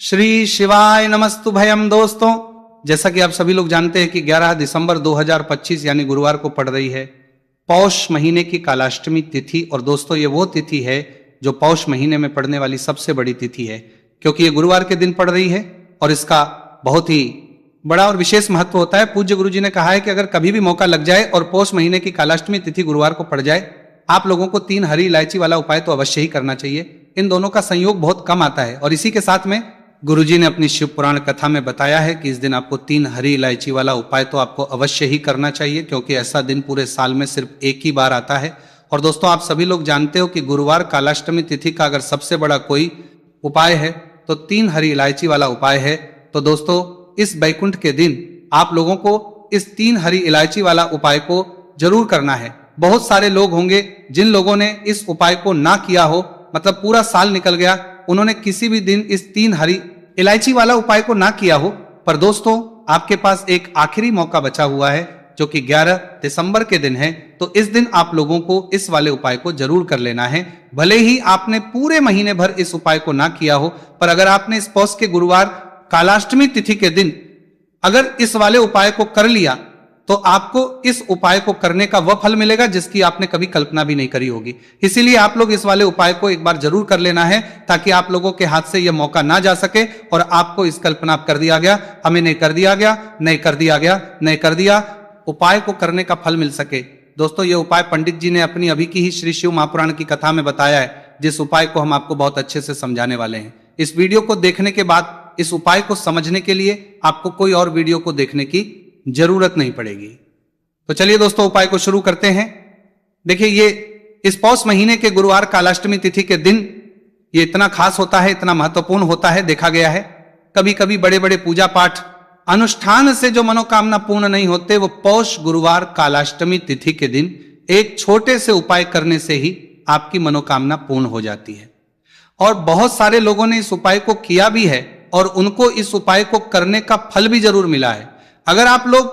श्री शिवाय नमस्तुभयम। दोस्तों, जैसा कि आप सभी लोग जानते हैं कि 11 दिसंबर 2025 यानी गुरुवार को पड़ रही है पौष महीने की कालाष्टमी तिथि। और दोस्तों, ये वो तिथि है जो पौष महीने में पड़ने वाली सबसे बड़ी तिथि है, क्योंकि ये गुरुवार के दिन पड़ रही है और इसका बहुत ही बड़ा और विशेष महत्व होता है। पूज्य गुरु जी ने कहा है कि अगर कभी भी मौका लग जाए और पौष महीने की कालाष्टमी तिथि गुरुवार को पड़ जाए, आप लोगों को 3 हरी इलायची वाला उपाय तो अवश्य ही करना चाहिए। इन दोनों का संयोग बहुत कम आता है और इसी के साथ में गुरुजी ने अपनी शिव पुराण कथा में बताया है कि इस दिन आपको 3 हरी इलायची वाला उपाय तो आपको अवश्य ही करना चाहिए, क्योंकि ऐसा दिन पूरे साल में सिर्फ एक ही बार आता है। और दोस्तों, आप सभी लोग जानते हो कि गुरुवार कालाष्टमी तिथि का अगर सबसे बड़ा कोई उपाय है तो 3 हरी इलायची वाला उपाय है। तो दोस्तों, इस बैकुंठ के दिन आप लोगों को इस 3 हरी इलायची वाला उपाय को जरूर करना है। बहुत सारे लोग होंगे जिन लोगों ने इस उपाय को ना किया हो, मतलब पूरा साल निकल गया, उन्होंने किसी भी दिन इस 3 हरी इलायची वाला उपाय को ना किया हो। पर दोस्तों, आपके पास एक आखिरी मौका बचा हुआ है जो कि 11 दिसंबर के दिन है। तो इस दिन आप लोगों को इस वाले उपाय को जरूर कर लेना है। भले ही आपने पूरे महीने भर इस उपाय को ना किया हो, पर अगर आपने इस पौष के गुरुवार कालाष्टमी तिथि के दिन अगर इस वाले उपाय को कर लिया तो आपको इस उपाय को करने का वह फल मिलेगा जिसकी आपने कभी कल्पना भी नहीं करी होगी। इसीलिए आप लोग इस वाले उपाय को एक बार जरूर कर लेना है, ताकि आप लोगों के हाथ से यह मौका ना जा सके और आपको इस कल्पना कर दिया गया, हमें नहीं कर दिया गया, नहीं कर दिया गया, नहीं कर दिया, उपाय को करने का फल मिल सके। दोस्तों, यह उपाय पंडित जी ने अपनी अभी की ही श्री शिव महापुराण की कथा में बताया है, जिस उपाय को हम आपको बहुत अच्छे से समझाने वाले हैं। इस वीडियो को देखने के बाद इस उपाय को समझने के लिए आपको कोई और वीडियो को देखने की जरूरत नहीं पड़ेगी। तो चलिए दोस्तों, उपाय को शुरू करते हैं। देखिए, ये इस पौष महीने के गुरुवार कालाष्टमी तिथि के दिन ये इतना खास होता है, इतना महत्वपूर्ण होता है। देखा गया है कभी कभी बड़े बड़े पूजा पाठ अनुष्ठान से जो मनोकामना पूर्ण नहीं होते, वो पौष गुरुवार कालाष्टमी तिथि के दिन एक छोटे से उपाय करने से ही आपकी मनोकामना पूर्ण हो जाती है। और बहुत सारे लोगों ने इस उपाय को किया भी है और उनको इस उपाय को करने का फल भी जरूर मिला है। अगर आप लोग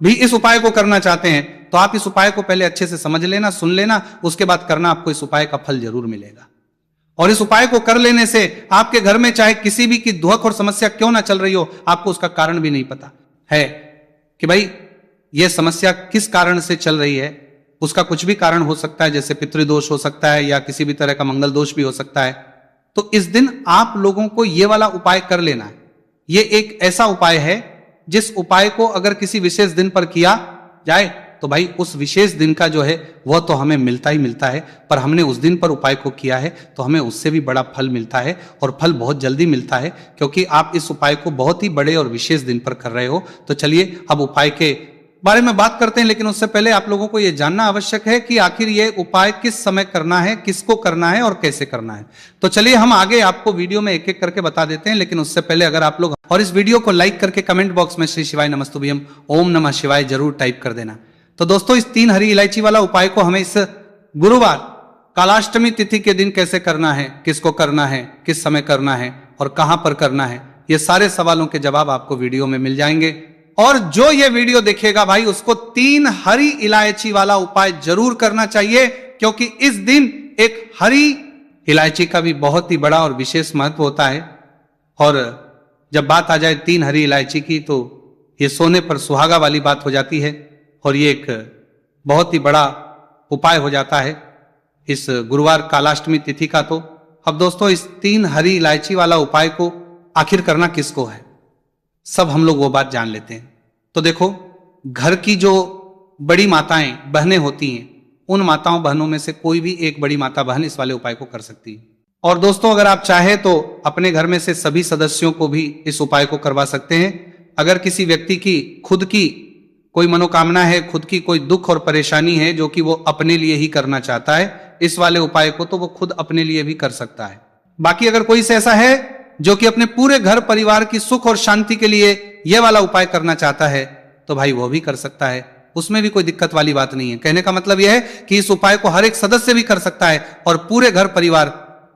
भी इस उपाय को करना चाहते हैं तो आप इस उपाय को पहले अच्छे से समझ लेना, सुन लेना, उसके बाद करना, आपको इस उपाय का फल जरूर मिलेगा। और इस उपाय को कर लेने से आपके घर में चाहे किसी भी की दुख और समस्या क्यों ना चल रही हो, आपको उसका कारण भी नहीं पता है कि भाई यह समस्या किस कारण से चल रही है। उसका कुछ भी कारण हो सकता है, जैसे पितृदोष हो सकता है या किसी भी तरह का मंगल दोष भी हो सकता है। तो इस दिन आप लोगों को यह वाला उपाय कर लेना है। यह एक ऐसा उपाय है जिस उपाय को अगर किसी विशेष दिन पर किया जाए तो भाई उस विशेष दिन का जो है वह तो हमें मिलता ही मिलता है, पर हमने उस दिन पर उपाय को किया है तो हमें उससे भी बड़ा फल मिलता है, और फल बहुत जल्दी मिलता है, क्योंकि आप इस उपाय को बहुत ही बड़े और विशेष दिन पर कर रहे हो। तो चलिए अब उपाय के बारे में बात करते हैं, लेकिन उससे पहले आप लोगों को यह जानना आवश्यक है कि आखिर यह उपाय किस समय करना है, किसको करना है और कैसे करना है। तो चलिए हम आगे आपको वीडियो में एक एक करके बता देते हैं, लेकिन उससे पहले अगर आप लोग और इस वीडियो को लाइक करके कमेंट बॉक्स में श्री शिवाय नमस्तुभ्यम ओम नमः शिवाय जरूर टाइप कर देना। तो दोस्तों, इस 3 हरी इलायची वाला उपाय को हमें इस गुरुवार कालाष्टमी तिथि के दिन कैसे करना है, किसको करना है, किस समय करना है और कहां पर करना है, ये सारे सवालों के जवाब आपको वीडियो में मिल जाएंगे। और जो ये वीडियो देखेगा भाई, उसको 3 हरी इलायची वाला उपाय जरूर करना चाहिए, क्योंकि इस दिन एक हरी इलायची का भी बहुत ही बड़ा और विशेष महत्व होता है। और जब बात आ जाए 3 हरी इलायची की, तो ये सोने पर सुहागा वाली बात हो जाती है और ये एक बहुत ही बड़ा उपाय हो जाता है इस गुरुवार कालाष्टमी तिथि का। तो अब दोस्तों, इस 3 हरी इलायची वाला उपाय को आखिर करना किसको है, सब हम लोग वो बात जान लेते हैं। तो देखो, घर की जो बड़ी माताएं बहनें होती हैं, उन माताओं बहनों में से कोई भी एक बड़ी माता बहन इस वाले उपाय को कर सकती है। और दोस्तों, अगर आप चाहे तो अपने घर में से सभी सदस्यों को भी इस उपाय को करवा सकते हैं। अगर किसी व्यक्ति की खुद की कोई मनोकामना है, खुद की कोई दुख और परेशानी है जो कि वो अपने लिए ही करना चाहता है इस वाले उपाय को, तो वो खुद अपने लिए भी कर सकता है। बाकी अगर कोई से ऐसा है जो कि अपने पूरे घर परिवार की सुख और शांति के लिए यह वाला उपाय करना चाहता है, तो भाई वो भी कर सकता है, उसमें भी कोई दिक्कत वाली बात नहीं है। कहने का मतलब यह है कि इस उपाय को हर एक सदस्य भी कर सकता है और पूरे घर परिवार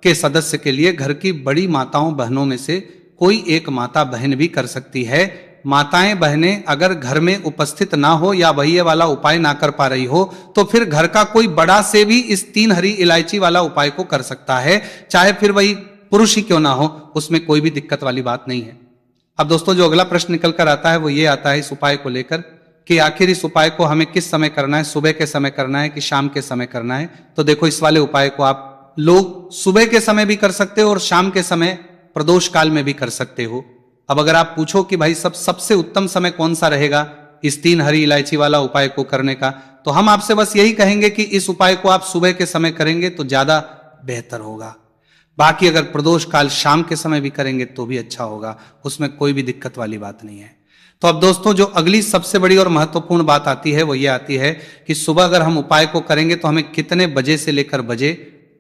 के सदस्य के लिए घर की बड़ी माताओं बहनों में से कोई एक माता बहन भी कर सकती है। माताएं बहनें अगर घर में उपस्थित ना हो या वही वाला उपाय ना कर पा रही हो, तो फिर घर का कोई बड़ा से भी इस 3 हरी इलायची वाला उपाय को कर सकता है। चाहे फिर वही पुरुष ही क्यों ना हो, उसमें कोई भी दिक्कत वाली बात नहीं है। अब दोस्तों जो अगला प्रश्न निकल कर आता है वो ये आता है इस उपाय को लेकर कि आखिर इस उपाय को हमें किस समय करना है, सुबह के समय करना है कि शाम के समय करना है। तो देखो इस वाले उपाय को आप लोग सुबह के समय भी कर सकते हो और शाम के समय प्रदोष काल में भी कर सकते हो। अब अगर आप पूछो कि भाई सबसे उत्तम समय कौन सा रहेगा इस 3 हरी इलायची वाला उपाय को करने का, तो हम आपसे बस यही कहेंगे कि इस उपाय को आप सुबह के समय करेंगे तो ज्यादा बेहतर होगा। बाकी अगर प्रदोष काल शाम के समय भी करेंगे तो भी अच्छा होगा, उसमें कोई भी दिक्कत वाली बात नहीं है। तो अब दोस्तों जो अगली सबसे बड़ी और महत्वपूर्ण बात आती है वो ये आती है कि सुबह अगर हम उपाय को करेंगे तो हमें कितने बजे से लेकर बजे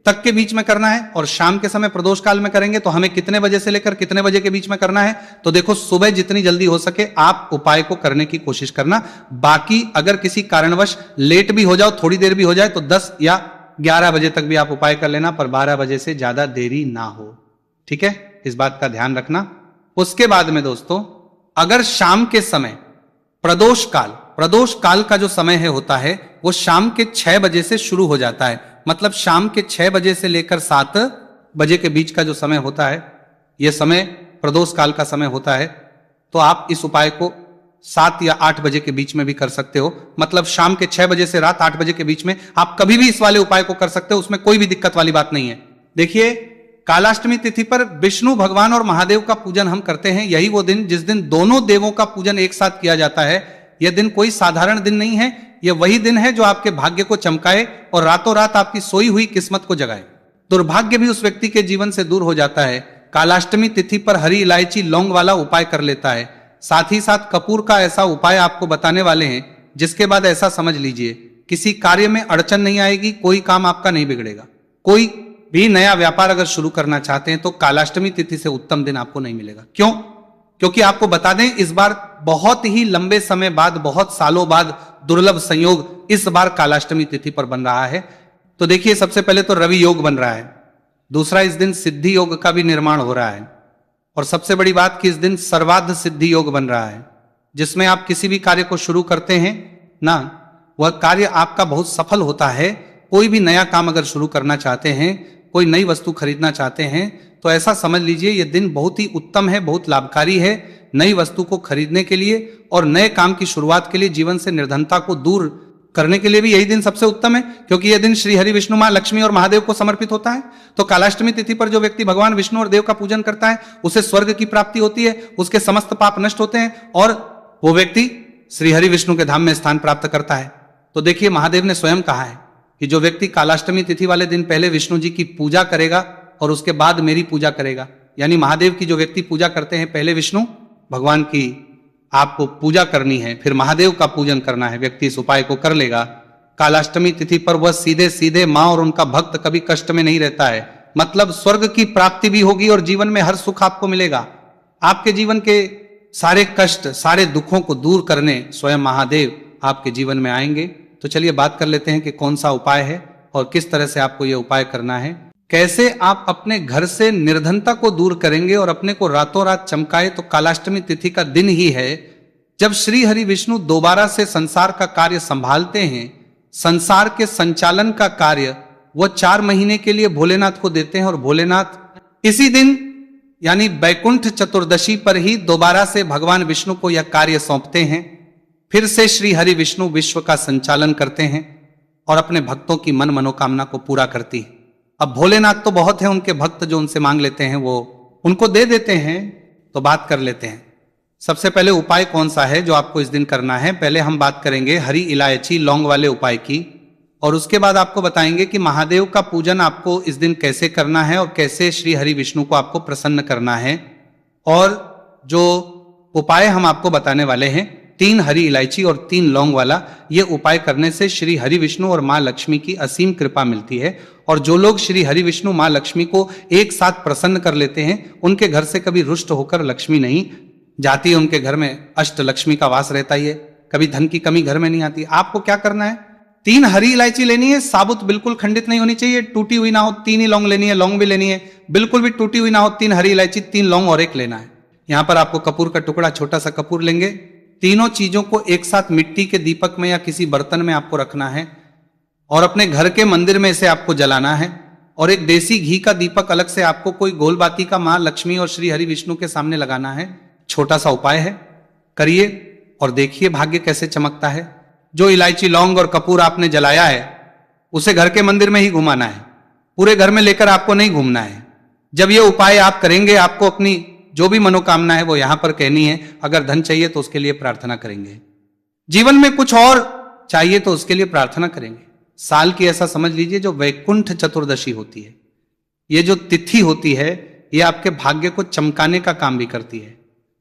तक के बीच में करना है, और शाम के समय प्रदोष काल में करेंगे तो हमें कितने बजे से लेकर कितने बजे के बीच में करना है। तो देखो सुबह जितनी जल्दी हो सके आप उपाय को करने की कोशिश करना। बाकी अगर किसी कारणवश लेट भी हो जाओ, थोड़ी देर भी हो जाए, तो 10 या 11 बजे तक भी आप उपाय कर लेना, पर 12 बजे से ज्यादा देरी ना हो। ठीक है, इस बात का ध्यान रखना। उसके बाद में दोस्तों अगर शाम के समय प्रदोष काल का जो समय है होता है वो शाम के 6 बजे से शुरू हो जाता है। मतलब शाम के 6 बजे से लेकर 7 बजे के बीच का जो समय होता है यह समय प्रदोष काल का समय होता है। तो आप इस उपाय को 7 या 8 बजे के बीच में भी कर सकते हो। मतलब शाम के 6 बजे से रात 8 बजे के बीच में आप कभी भी इस वाले उपाय को कर सकते हो, उसमें कोई भी दिक्कत वाली बात नहीं है। देखिए कालाष्टमी तिथि पर विष्णु भगवान और महादेव का पूजन हम करते हैं। यही वो दिन जिस दिन दोनों देवों का पूजन एक साथ किया जाता है। यह दिन कोई साधारण दिन नहीं है, यह वही दिन है जो आपके भाग्य को चमकाए और रातों रात आपकी सोई हुई किस्मत को जगाए। दुर्भाग्य भी उस व्यक्ति के जीवन से दूर हो जाता है। कालाष्टमी तिथि पर हरी इलायची लौंग वाला उपाय कर लेता है। साथ ही साथ कपूर का ऐसा उपाय आपको बताने वाले हैं जिसके बाद ऐसा समझ लीजिए किसी कार्य में अड़चन नहीं आएगी, कोई काम आपका नहीं बिगड़ेगा। कोई भी नया व्यापार अगर शुरू करना चाहते हैं तो कालाष्टमी तिथि से उत्तम दिन आपको नहीं मिलेगा। क्यों? क्योंकि आपको बता दें इस बार बहुत ही लंबे समय बाद, बहुत सालों बाद दुर्लभ संयोग इस बार कालाष्टमी तिथि पर बन रहा है। तो देखिए सबसे पहले तो रवि योग बन रहा है, दूसरा इस दिन सिद्धि योग का भी निर्माण हो रहा है, और सबसे बड़ी बात कि इस दिन सर्वार्ध सिद्धि योग बन रहा है, जिसमें आप किसी भी कार्य को शुरू करते हैं ना वह कार्य आपका बहुत सफल होता है। कोई भी नया काम अगर शुरू करना चाहते हैं, कोई नई वस्तु खरीदना चाहते हैं तो ऐसा समझ लीजिए यह दिन बहुत ही उत्तम है, बहुत लाभकारी है नई वस्तु को खरीदने के लिए और नए काम की शुरुआत के लिए। जीवन से निर्धनता को दूर करने के लिए भी यही दिन सबसे उत्तम है, क्योंकि यह दिन श्री हरि विष्णु मां लक्ष्मी और महादेव को समर्पित होता है। तो कालाष्टमी तिथि पर जो व्यक्ति भगवान विष्णु और देव का पूजन करता है उसे स्वर्ग की प्राप्ति होती है, उसके समस्त पाप नष्ट होते हैं और वो व्यक्ति श्री हरि विष्णु के धाम में स्थान प्राप्त करता है। तो देखिए महादेव ने स्वयं कहा है कि जो व्यक्ति कालाष्टमी तिथि वाले दिन पहले विष्णु जी की पूजा करेगा और उसके बाद मेरी पूजा करेगा, यानी महादेव की जो व्यक्ति पूजा करते हैं, पहले विष्णु भगवान की आपको पूजा करनी है, फिर महादेव का पूजन करना है, व्यक्ति इस उपाय को कर लेगा कालाष्टमी तिथि पर वह सीधे सीधे मां और उनका भक्त कभी कष्ट में नहीं रहता है। मतलब स्वर्ग की प्राप्ति भी होगी और जीवन में हर सुख आपको मिलेगा। आपके जीवन के सारे कष्ट, सारे दुखों को दूर करने स्वयं महादेव आपके जीवन में आएंगे। तो चलिए बात कर लेते हैं कि कौन सा उपाय है और किस तरह से आपको यह उपाय करना है, कैसे आप अपने घर से निर्धनता को दूर करेंगे और अपने को रातों रात चमकाए। तो कालाष्टमी तिथि का दिन ही है जब श्री हरि विष्णु दोबारा से संसार का कार्य संभालते हैं। संसार के संचालन का कार्य वो 4 महीने के लिए भोलेनाथ को देते हैं और भोलेनाथ इसी दिन यानी बैकुंठ चतुर्दशी पर ही दोबारा से भगवान विष्णु को यह कार्य सौंपते हैं। फिर से श्री हरि विष्णु विश्व का संचालन करते हैं और अपने भक्तों की मन मनोकामना को पूरा करती है। अब भोलेनाथ तो बहुत है, उनके भक्त जो उनसे मांग लेते हैं वो उनको दे देते हैं। तो बात कर लेते हैं सबसे पहले उपाय कौन सा है जो आपको इस दिन करना है। पहले हम बात करेंगे हरी इलायची लौंग वाले उपाय की, और उसके बाद आपको बताएंगे कि महादेव का पूजन आपको इस दिन कैसे करना है और कैसे श्री हरि विष्णु को आपको प्रसन्न करना है। और जो उपाय हम आपको बताने वाले हैं 3 हरी इलायची और 3 लौंग वाला, ये उपाय करने से श्री हरि विष्णु और मां लक्ष्मी की असीम कृपा मिलती है। और जो लोग श्री हरि विष्णु मां लक्ष्मी को एक साथ प्रसन्न कर लेते हैं उनके घर से कभी रुष्ट होकर लक्ष्मी नहीं जाती है, उनके घर में अष्ट लक्ष्मी का वास रहता ही है, कभी धन की कमी घर में नहीं आती। आपको क्या करना है, 3 हरी इलायची लेनी है, साबुत बिल्कुल खंडित नहीं होनी चाहिए, टूटी हुई ना हो। 3 ही लौंग लेनी है, लौंग भी लेनी है, बिल्कुल भी टूटी हुई ना हो। 3 हरी इलायची, 3 लौंग और 1 लेना है। यहां पर आपको कपूर का टुकड़ा, छोटा सा कपूर लेंगे। तीनों चीजों को एक साथ मिट्टी के दीपक में या किसी बर्तन में आपको रखना है और अपने घर के मंदिर में इसे आपको जलाना है। और एक देसी घी का दीपक अलग से आपको कोई गोलबाती का मां लक्ष्मी और श्री हरि विष्णु के सामने लगाना है। छोटा सा उपाय है, करिए और देखिए भाग्य कैसे चमकता है। जो इलायची, लौंग और कपूर आपने जलाया है उसे घर के मंदिर में ही घुमाना है, पूरे घर में लेकर आपको नहीं घूमना है। जब ये उपाय आप करेंगे, आपको अपनी जो भी मनोकामना है वो यहां पर कहनी है। अगर धन चाहिए तो उसके लिए प्रार्थना करेंगे, जीवन में कुछ और चाहिए तो उसके लिए प्रार्थना करेंगे। साल की ऐसा समझ लीजिए जो वैकुंठ चतुर्दशी होती है, ये जो तिथि होती है ये आपके भाग्य को चमकाने का काम भी करती है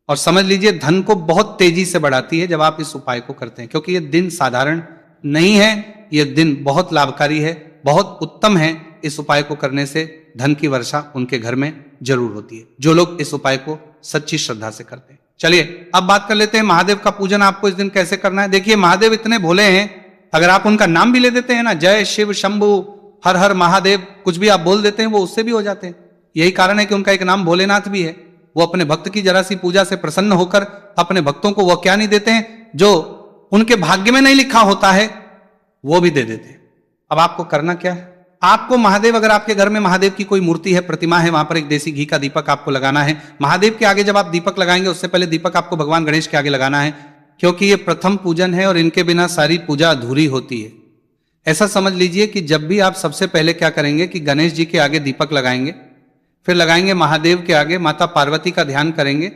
और समझ लीजिए धन को बहुत तेजी से बढ़ाती है जब आप इस उपाय को करते हैं। क्योंकि ये दिन साधारण नहीं है, ये दिन बहुत लाभकारी है, बहुत उत्तम है। इस उपाय को करने से धन की वर्षा उनके घर में जरूर होती है, जो लोग इस उपाय को सच्ची श्रद्धा से करते हैं। चलिए अब बात कर लेते हैं महादेव का पूजन आपको इस दिन कैसे करना है। देखिए महादेव इतने भोले हैं, अगर आप उनका नाम भी ले देते हैं ना, जय शिव शंभु हर हर महादेव, कुछ भी आप बोल देते हैं वो उससे भी हो जाते हैं। यही कारण है कि उनका एक नाम भोलेनाथ भी है। वो अपने भक्त की जरा सी पूजा से प्रसन्न होकर अपने भक्तों को वो क्या नहीं देते हैं जो उनके भाग्य में नहीं लिखा होता है, वो भी दे देते हैं। अब आपको करना क्या है, आपको महादेव, अगर आपके घर में महादेव की कोई मूर्ति है, प्रतिमा है, वहां पर एक देसी घी का दीपक आपको लगाना है। महादेव के आगे जब आप दीपक लगाएंगे उससे पहले दीपक आपको भगवान गणेश के आगे लगाना है, क्योंकि ये प्रथम पूजन है और इनके बिना सारी पूजा अधूरी होती है। ऐसा समझ लीजिए कि जब भी आप सबसे पहले क्या करेंगे कि गणेश जी के आगे दीपक लगाएंगे, फिर लगाएंगे महादेव के आगे, माता पार्वती का ध्यान करेंगे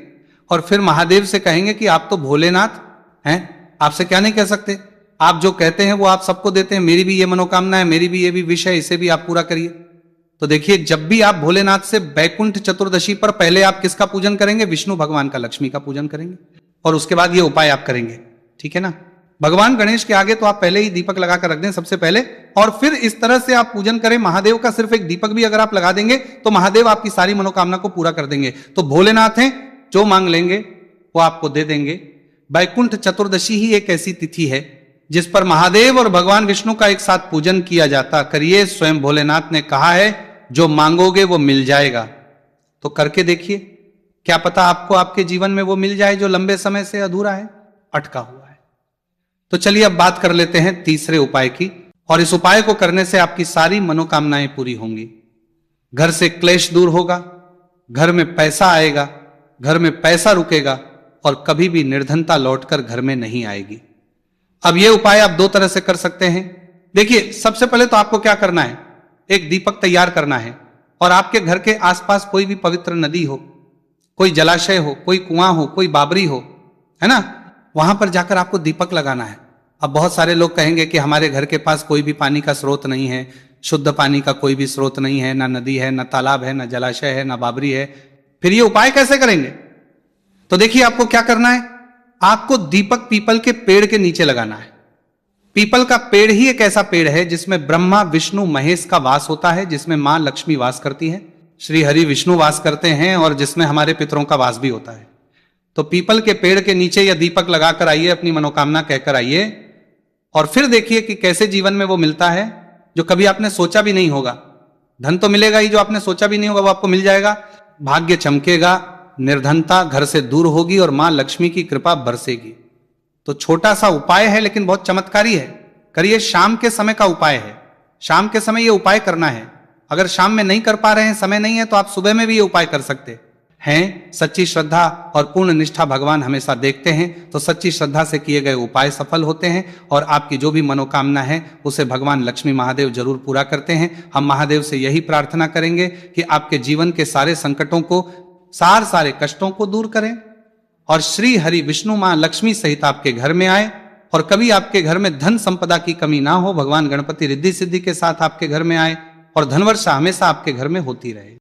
और फिर महादेव से कहेंगे कि आप तो भोलेनाथ हैं, आपसे क्या नहीं कह सकते, आप जो कहते हैं वो आप सबको देते हैं, मेरी भी ये मनोकामना है, मेरी भी ये भी विष है, इसे भी आप पूरा करिए। तो देखिए जब भी आप भोलेनाथ से वैकुंठ चतुर्दशी पर पहले आप किसका पूजन करेंगे, विष्णु भगवान का, लक्ष्मी का पूजन करेंगे और उसके बाद ये उपाय आप करेंगे, ठीक है ना। भगवान गणेश के आगे तो आप पहले ही दीपक लगा कर रख दें सबसे पहले, और फिर इस तरह से आप पूजन करें। महादेव का सिर्फ एक दीपक भी अगर आप लगा देंगे तो महादेव आपकी सारी मनोकामना को पूरा कर देंगे। तो भोलेनाथ हैं, जो मांग लेंगे वो आपको दे देंगे। वैकुंठ चतुर्दशी ही एक ऐसी तिथि है जिस पर महादेव और भगवान विष्णु का एक साथ पूजन किया जाता। करिए, स्वयं भोलेनाथ ने कहा है जो मांगोगे वो मिल जाएगा। तो करके देखिए, क्या पता आपको आपके जीवन में वो मिल जाए जो लंबे समय से अधूरा है, अटका हुआ है। तो चलिए अब बात कर लेते हैं तीसरे उपाय की, और इस उपाय को करने से आपकी सारी मनोकामनाएं पूरी होंगी। घर से क्लेश दूर होगा, घर में पैसा आएगा, घर में पैसा रुकेगा और कभी भी निर्धनता लौटकर घर में नहीं आएगी। अब यह उपाय आप दो तरह से कर सकते हैं। देखिए सबसे पहले तो आपको क्या करना है, एक दीपक तैयार करना है और आपके घर के आसपास कोई भी पवित्र नदी हो, कोई जलाशय हो, कोई कुआं हो, कोई बाबरी हो, है ना, वहां पर जाकर आपको दीपक लगाना है। अब बहुत सारे लोग कहेंगे कि हमारे घर के पास कोई भी पानी का स्रोत नहीं है, शुद्ध पानी का कोई भी स्रोत नहीं है, ना नदी है, ना तालाब है, ना जलाशय है, ना बाबरी है, फिर ये उपाय कैसे करेंगे। तो देखिए आपको क्या करना है, आपको दीपक पीपल के पेड़ के नीचे लगाना है। पीपल का पेड़ ही एक ऐसा पेड़ है जिसमें ब्रह्मा विष्णु महेश का वास होता है, जिसमें मां लक्ष्मी वास करती है, श्री हरि विष्णु वास करते हैं और जिसमें हमारे पितरों का वास भी होता है। तो पीपल के पेड़ के नीचे यह दीपक लगाकर आइए, अपनी मनोकामना कहकर आइए और फिर देखिए कि कैसे जीवन में वो मिलता है जो कभी आपने सोचा भी नहीं होगा। धन तो मिलेगा ही, जो आपने सोचा भी नहीं होगा वो आपको मिल जाएगा, भाग्य चमकेगा, निर्धनता घर से दूर होगी और मां लक्ष्मी की कृपा बरसेगी। तो छोटा सा उपाय है लेकिन बहुत चमत्कारी है। करिए, शाम के समय का उपाय है, शाम के समय ये उपाय करना है। अगर शाम में नहीं कर पा रहे हैं, समय नहीं है, तो आप सुबह में भी ये उपाय कर सकते हैं। सच्ची श्रद्धा और पूर्ण निष्ठा भगवान हमेशा देखते हैं, तो सच्ची श्रद्धा से किए गए उपाय सफल होते हैं और आपकी जो भी मनोकामना है उसे भगवान लक्ष्मी महादेव जरूर पूरा करते हैं। हम महादेव से यही प्रार्थना करेंगे कि आपके जीवन के सारे संकटों को, सारे कष्टों को दूर करें और श्री हरि विष्णु मां लक्ष्मी सहित आपके घर में आए और कभी आपके घर में धन संपदा की कमी ना हो। भगवान गणपति रिद्धि सिद्धि के साथ आपके घर में आए और धनवर्षा हमेशा आपके घर में होती रहे।